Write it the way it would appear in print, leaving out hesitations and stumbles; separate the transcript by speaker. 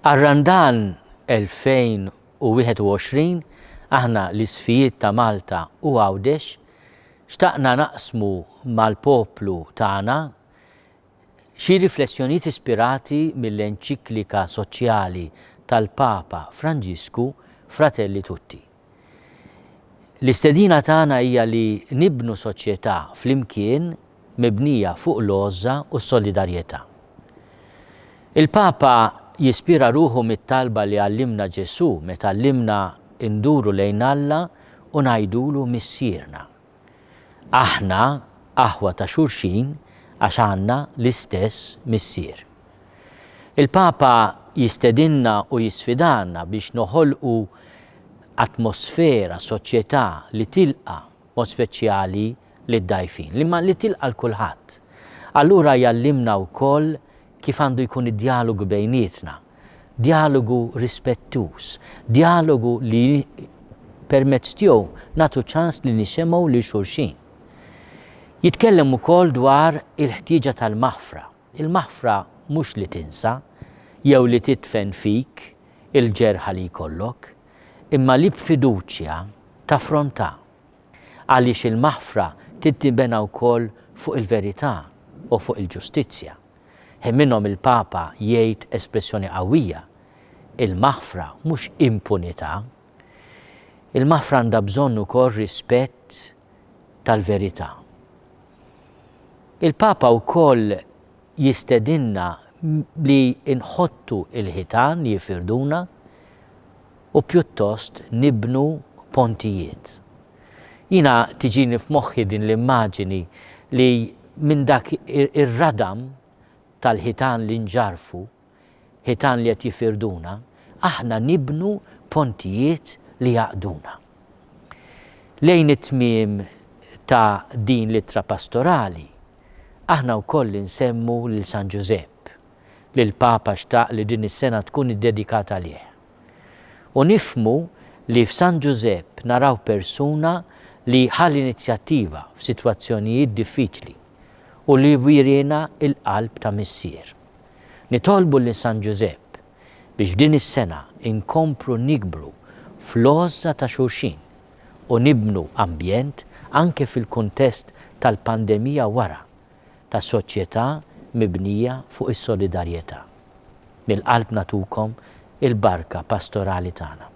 Speaker 1: Għar-Randan 2021 aħna l-Isfijiet ta' Malta u Għawdex xtaqna naqsmu mal-poplu tagħna xi riflessjonijiet ispirati mill-enċiklika soċjali tal-Papa Franġisku Fratelli Tutti. L-istedina tagħna hija li nibnu soċjetà flimkien mibnija fuq l-għoża u s-solidarjetà. Il-Papa jispira ruħu mit-talba li għallimna Ġesu meta għallimna induru lejn Alla u ngħidulu missierna. Aħna aħwa ta' xulxin għax għandna l-istess missier. Il-Papa jistedinna u jisfidanna biex noħolqu atmosfera, soċjetà li tilqa mod speċjali lid-dgħajfin, li tilqa l-kulħadd. Allura jallimna wkoll kif għandu jkun id-dialogu bejnietna, dialogu rispettuż, dialogu li permezz tiegħu nagħtu ċans li nisimgħu lil xulxin. Jitkellem ukoll dwar il-ħtieġa tal-maħfra. Il-maħfra mhux li tinsa, jew li titfen fik il-ġerħa li jkollok, imma li b'fiduċja taffronta. Għaliex il-maħfra tittibena wkoll fuq il-verità u fuq il-ġustizzja. Minnhom il-Papa jgħid espressjoni qawwija. Il-maħfra mhux impunità. Il-maħfra għandha bżonn ukoll rispett tal-verità. Il-Papa wkoll jistedinna li nħottu il-ħitan li jifirduna u pjuttost nibnu pontijiet. Jiena tiġini f'moħħi din l-immaġini li minn dak ir-radam tal-ħitan li nġarfu, ħitan li qed jifirduna, aħna nibnu pontijiet li jaqduna. Lejn it-tmiem ta' din l-ittra pastorali, aħna wkoll nsemmu lil San Giuseppe, li l-Papa xtaq li din is-sena tkun iddedikata lih. U nifhmu li f'San Giuseppe naraw persuna li ħal inizjattiva f'sitwazzjonijiet diffiċli u li wirina il-qalb ta' missier. Nitolbu li San Giuseppe biex din is-sena inkomplu nikbru fl-għoża ta' xulxin u nibnu ambjent anke fil-kuntest tal-pandemija wara ta' soċjetà mibnija fuq is-solidarjetà. Mill-qalb natukom il-barka pastorali tagħna.